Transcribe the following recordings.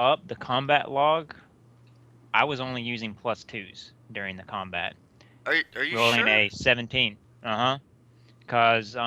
up the combat log, I was only using +2s during the combat. Are you Rolling sure? a 17. Because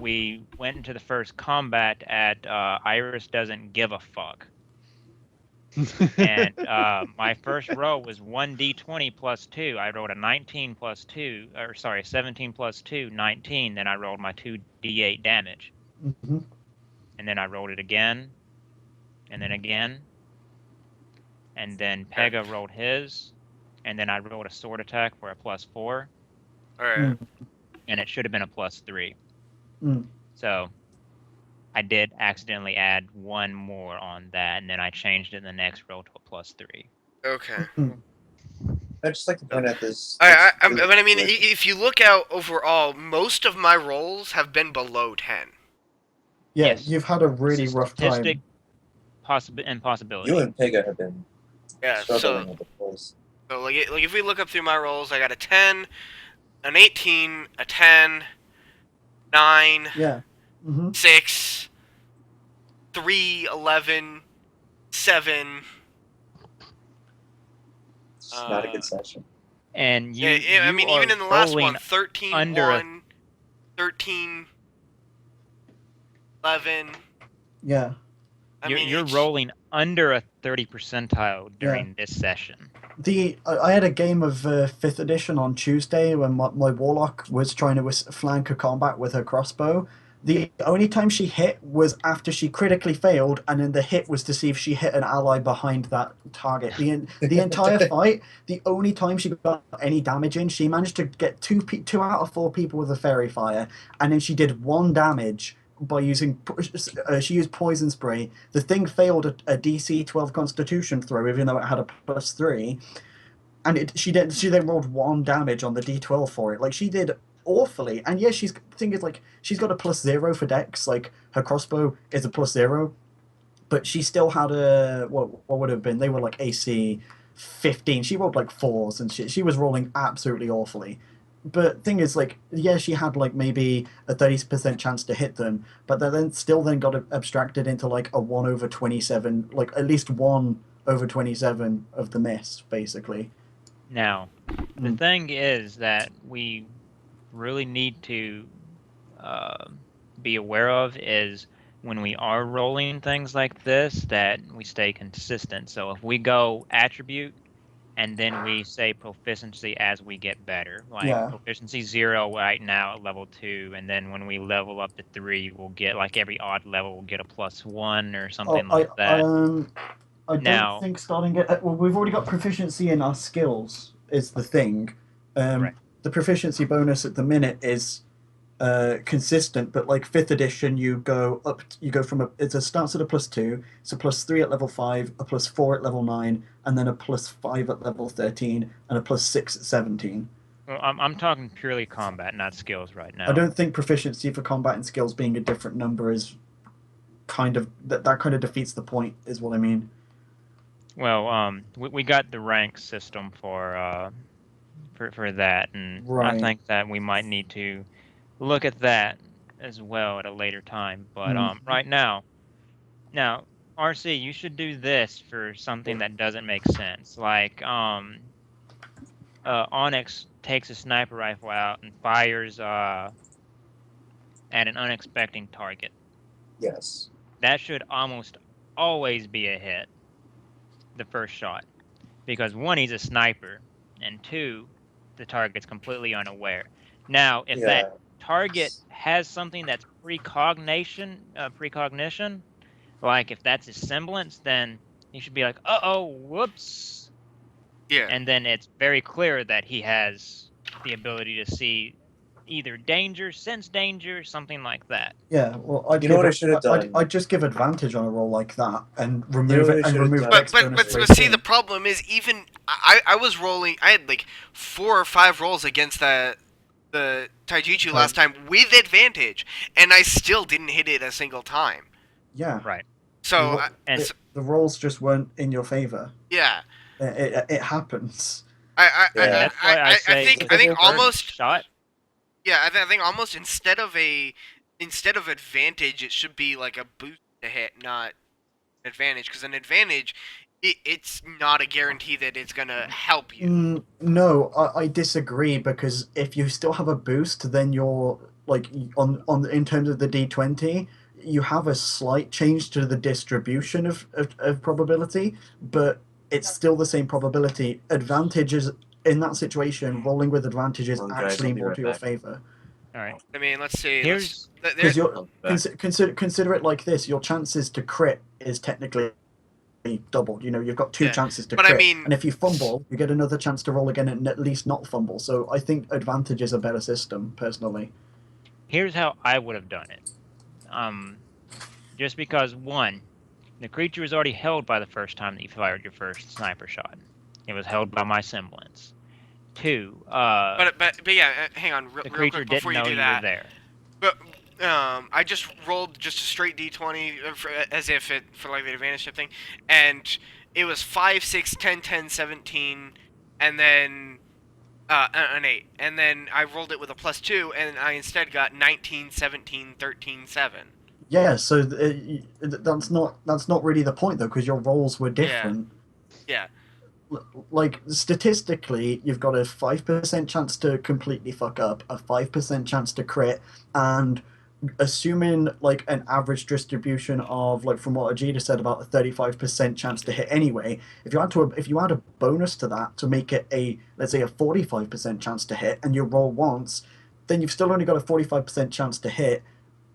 we went into the first combat at Iris doesn't give a fuck. And my first roll was 1d20 +2. I rolled a 19 +2, or sorry, 17 +2, 19. Then I rolled my 2d8 damage. Mm-hmm. And then I rolled it again, and then again. And then Pega rolled his, and then I rolled a sword attack for a +4. All right. And it should have been a +3. Mm. So I did accidentally add one more on that, and then I changed it in the next roll to a +3. Okay. I'd just like to point out this. But I mean, if you look out overall, most of my rolls have been below 10. Yeah, Yes. you've had a really rough time. Possibility. You and Pega have been struggling so with the rolls. so like if we look up through my rolls, I got a 10, an 18, a 10, 9, Yeah. 6, 3, 11, 7. It's not a good session. And you, I mean, even in the last one, 13, under 1, 13, 11. Yeah. You're rolling under a 30 percentile during this session. I had a game of 5th edition on Tuesday when my warlock was trying to flank a combat with her crossbow. The only time she hit was after she critically failed, and then the hit was to see if she hit an ally behind that target. The entire fight, the only time she got any damage in, she managed to get 2 out of 4 people with a fairy fire, and then she did 1 damage by using she used poison spray. The thing failed a DC 12 Constitution throw, even though it had a +3, and she then rolled 1 damage on the D12 for it. Like, she did awfully. And yeah, she's got a +0 for Dex. Like, her crossbow is a +0, but she still had a what would have been, they were like AC 15. She rolled like 4s, and she was rolling absolutely awfully. But thing is, like, yeah, she had like maybe a 30% chance to hit them, but they then got abstracted into like a 1/27, like at least 1/27 of the miss, basically. Now, the thing is that we really need to be aware of is when we are rolling things like this, that we stay consistent. So if we go attribute and then we say proficiency as we get better, like proficiency 0 right now at level 2, and then when we level up to 3, we'll get, like, every odd level we'll get a +1 or something like that. I don't think starting it. Well, we've already got proficiency in our skills, is the thing. Right. The proficiency bonus at the minute is consistent, but like 5th edition, you go from it starts at a +2, it's a +3 at level 5, a +4 at level 9, and then a +5 at level 13, and a +6 at 17. Well, I'm talking purely combat, not skills right now. I don't think proficiency for combat and skills being a different number is kind of that kind of defeats the point, is what I mean. Well, we got the rank system for that, and right. I think that we might need to look at that as well at a later time. But right now, RC, you should do this for something that doesn't make sense. Like Onyx takes a sniper rifle out and fires at an unexpected target. Yes. That should almost always be a hit, the first shot, because 1, he's a sniper, and 2, the target's completely unaware. Now, if that target has something that's precognition, like if that's his semblance, then he should be like, uh-oh, whoops. Yeah. And then it's very clear that he has the ability to see either danger, sense danger, something like that. Yeah, well, I should have done? I'd just give advantage on a roll like that and remove it. But see, the problem is, even I was rolling. I had like 4 or 5 rolls against the Taijutsu last time with advantage, and I still didn't hit it a single time. Yeah. Right. So the rolls just weren't in your favor. Yeah. It happens. I think almost shot. Yeah, I think almost instead of advantage, it should be like a boost to hit, not advantage, because an advantage, it's not a guarantee that it's gonna help you. No, I disagree because if you still have a boost, then you're like on in terms of the D20, you have a slight change to the distribution of probability, but it's still the same probability. Advantages in that situation, rolling with advantage is Well, guys, actually I'll be more right to your back. favor. All right. I mean, let's see. Here's Because you're I'll be back. consider it like this: your chances to crit is technically doubled. You know, you've got two Yeah, chances to but I crit, mean, and if you fumble, you get another chance to roll again and at least not fumble. So I think advantage is a better system, personally. here's how I would have done it. Just because one, the creature was already held by the first time that you fired your first sniper shot. It was held by my semblance. Two, but yeah, hang on, the real creature quick before didn't you know do you were that. there. But I just rolled just a straight D20 as if it for like the advantage type thing, and it was 5, 6, 10, 10, 17, and then an 8, and then I rolled it with a +2, and I instead got 19, 17, 13, 7. Yeah, so that's not really the point though, because your rolls were Yeah, different. yeah. Like statistically, you've got a 5% chance to completely fuck up, a 5% chance to crit, and assuming like an average distribution of like from what Ajita said about a 35% chance to hit anyway, if you add a bonus to that to make it a, let's say, a 45% chance to hit and you roll once, then you've still only got a 45% chance to hit,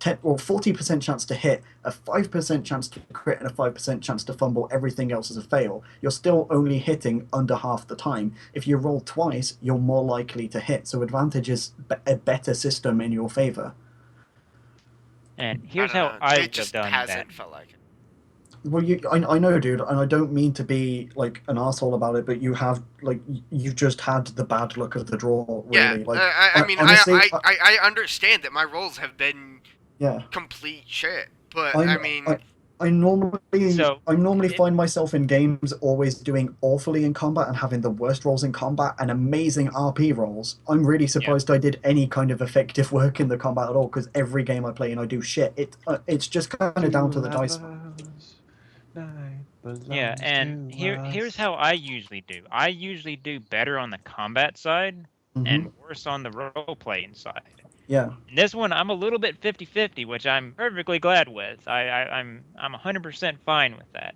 10 or 40% chance to hit, a 5% chance to crit, and a 5% chance to fumble. Everything else is a fail. You're still only hitting under half the time. If you roll twice, you're more likely to hit. So advantage is a better system in your favor. And I here's don't how know. I It would have just done that. hasn't felt like it. Well, I know, dude, and I don't mean to be like an asshole about it, but you have like you've just had the bad luck of the draw, Yeah, really. Like, I mean, honestly, I understand that my rolls have been yeah, complete shit, but I I'm mean, So, I normally it, find myself in games always doing awfully in combat and having the worst rolls in combat and amazing RP rolls. I'm really yeah, surprised I did any kind of effective work in the combat at all because every game I play and I do shit. It's just kind of down to the dice. yeah. And here's how I usually do. I usually do better on the combat side Hmm. and worse on the role playing side. Yeah, And this one, I'm a little bit 50-50, which I'm perfectly glad with. I'm 100% fine with that.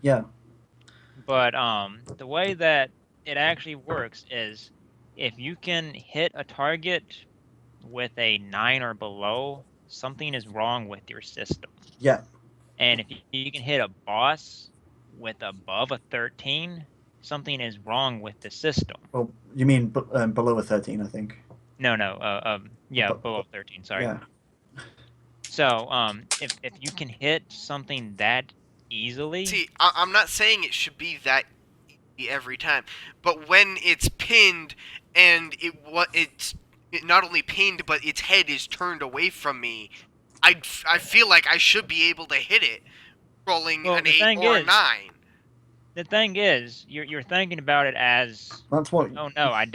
yeah, But the way that it actually works is if you can hit a target with a 9 or below, something is wrong with your system. yeah. And if you can hit a boss with above a 13, something is wrong with the system. Well, you mean below a 13, I think. No, no, yeah, But, below 13. Sorry. yeah. So, if you can hit something that easily, see, I'm not saying it should be that easy every time, but when it's pinned and it's not only pinned but its head is turned away from me, I feel like I should be able to hit it, rolling well, an 8 or a 9. the thing is, you're thinking about it as, That's what. oh no, I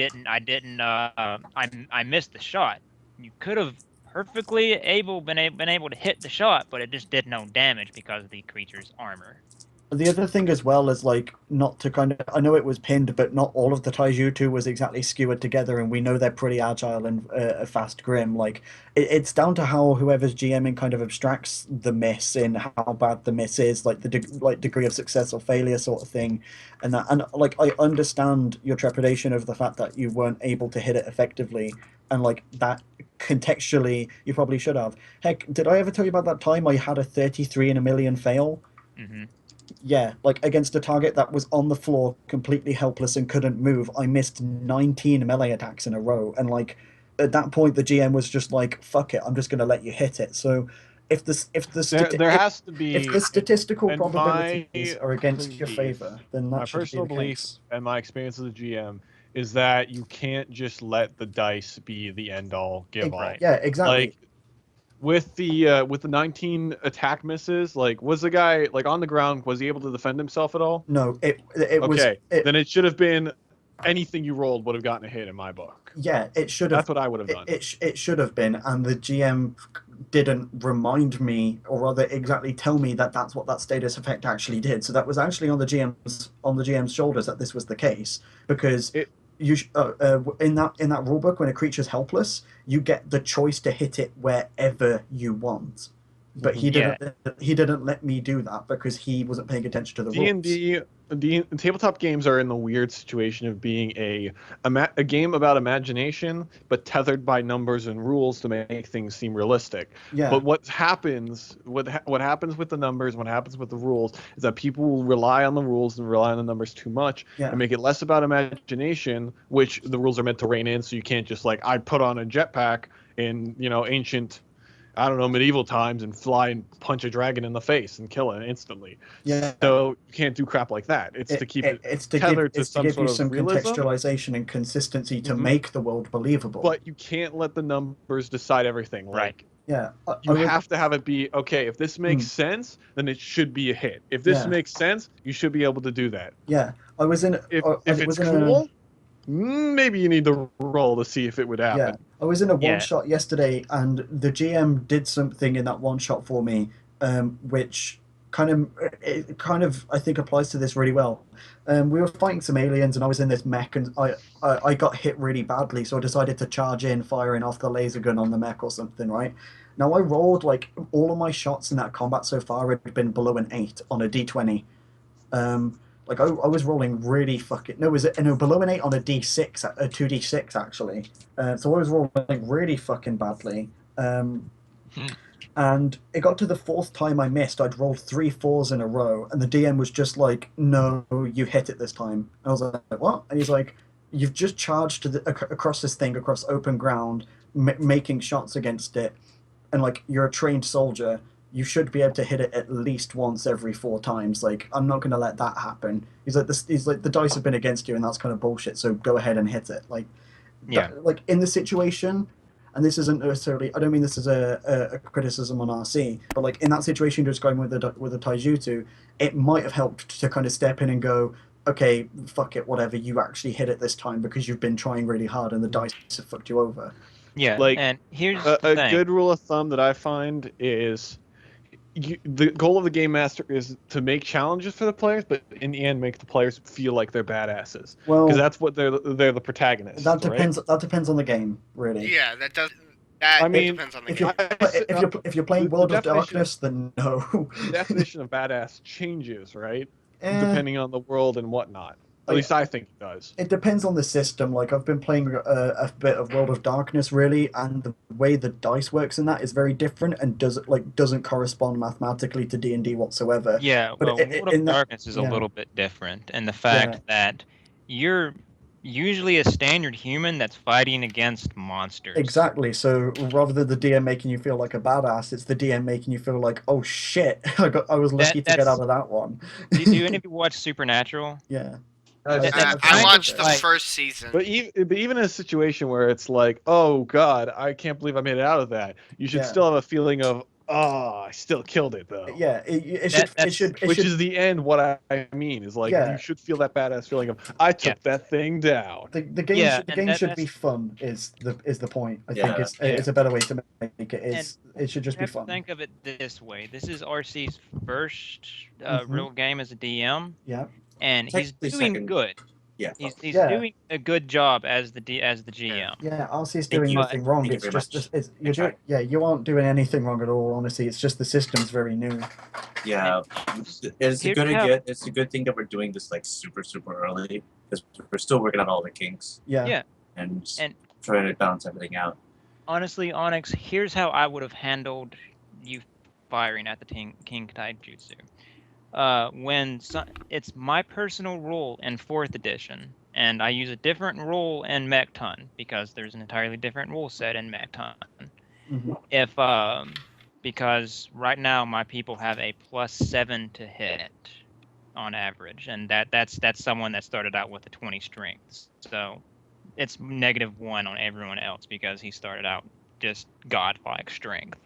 missed the shot. You could have perfectly been able to hit the shot, but it just did no damage because of the creature's armor. The other thing as well is like not to kind of, I know it was pinned, but not all of the Taijutsu was exactly skewered together, and we know they're pretty agile and fast grim. Like it's down to how whoever's GMing kind of abstracts the miss in how bad the miss is, like the degree of success or failure sort of thing, and that, and like I understand your trepidation over the fact that you weren't able to hit it effectively, and like that contextually you probably should have. Heck, did I ever tell you about that time I had a 33 in a million fail? Hmm. Yeah, like against a target that was on the floor, completely helpless and couldn't move. I missed 19 melee attacks in a row, and like at that point, the GM was just like, "Fuck it, I'm just gonna let you hit it." So, There has to if be, the statistical in my probabilities are against your belief, favor, then my that should be personal the belief case. and my experience as a GM is that you can't just let the dice be the end all give all. Right. Yeah, exactly. Like with the 19 attack misses, like was the guy like on the ground? Was he able to defend himself at all? No, it was Okay, it. then it should have been anything you rolled would have gotten a hit in my book. Yeah, it should have. That's what I would have done. It should have been, and the GM didn't remind me, or rather, exactly tell me that that's what that status effect actually did. So that was actually on the GM's shoulders that this was the case, because in that rulebook, when a creature's helpless, you get the choice to hit it wherever you want. But he didn't let me do that because he wasn't paying attention to the rules. D&D, tabletop games are in the weird situation of being a game about imagination, but tethered by numbers and rules to make things seem realistic. Yeah. But what happens with the numbers, what happens with the rules, is that people will rely on the rules and rely on the numbers too much, and make it less about imagination, which the rules are meant to rein in. So you can't just like, I put on a jetpack in ancient, I don't know, medieval times and fly and punch a dragon in the face and kill it instantly. Yeah. So you can't do crap like that. It's to keep it tethered to some sort of realism. Contextualization and consistency to make the world believable. But you can't let the numbers decide everything. Right. You have to have it be, okay, if this makes sense, then it should be a hit. If this makes sense, you should be able to do that. Yeah. I was in... If it's cool... maybe you need to roll to see if it would happen. Yeah, I was in a one-shot yesterday, and the GM did something in that one-shot for me, which kind of I think applies to this really well. We were fighting some aliens, and I was in this mech, and I got hit really badly, so I decided to charge in, firing off the laser gun on the mech or something, right? Now, I rolled, like, all of my shots in that combat so far had been below an 8 on a d20. Like, I was rolling really below an 8 on a d6, a 2d6, actually. So I was rolling really fucking badly. And it got to the 4th time I missed. I'd rolled 3 4s in a row, and the DM was just like, no, you hit it this time. And I was like, what? And he's like, you've just charged across this thing, across open ground, making shots against it, and, like, you're a trained soldier. You should be able to hit it at least once every 4 times. Like, I'm not going to let that happen. He's like, the dice have been against you, and that's kind of bullshit. So go ahead and hit it. Like, like in the situation, and this isn't necessarily. I don't mean this as a criticism on RC, but like in that situation, just going with the taijutsu, it might have helped to kind of step in and go, okay, fuck it, whatever. You actually hit it this time because you've been trying really hard, and the dice have fucked you over. Yeah, like, and here's a good rule of thumb that I find is. The goal of the game master is to make challenges for the players, but in the end, make the players feel like they're badasses. Well, because that's what they're the protagonists. That depends. Right? That depends on the game, really. Yeah, that does. That depends on the game. If you're playing World of Darkness, then no. The definition of badass changes, right? Depending on the world and whatnot. At least I think it does. It depends on the system. Like, I've been playing a bit of World of Darkness, really, and the way the dice works in that is very different and doesn't correspond mathematically to D&D whatsoever. Yeah, well, World of Darkness is a little bit different, and the fact that you're usually a standard human that's fighting against monsters. Exactly. So rather than the DM making you feel like a badass, it's the DM making you feel like, oh shit, I was lucky to get out of that one. Do any of you watch Supernatural? Yeah. I watched the first season. But even in a situation where it's like, oh god, I can't believe I made it out of that, you should still have a feeling of, oh, I still killed it though. Yeah, it should. Which is the end. What I mean is like you should feel that badass feeling of I took that thing down. The game should be fun. Is the point? I think it's a better way to make it. It should just be fun. Think of it this way: this is RC's first real game as a DM. Yeah. And he's doing good. Yeah, he's doing a good job as the GM. Yeah, RC's doing nothing wrong. It's just you aren't doing anything wrong at all. Honestly, it's just the system's very new. Yeah, it's a good thing that we're doing this like super early because we're still working on all the kinks. Yeah. And trying to balance everything out. Honestly, Onyx, here's how I would have handled you firing at the King Taijutsu. It's my personal rule in 4th edition, and I use a different rule in Mechton because there's an entirely different rule set in Mechton. Mm-hmm. Because right now my people have a +7 to hit on average, and that's someone that started out with a 20 strength. So it's -1 on everyone else because he started out just godlike strength.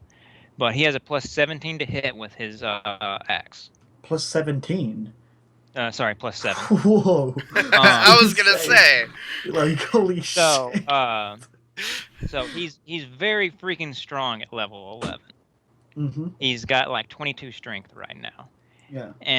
But he has a +17 to hit with his axe. +17. Sorry, +7. Whoa. I was gonna say. Like, holy So, shit. so he's very freaking strong at level 11. Mm-hmm. He's got like 22 strength right now. Yeah. And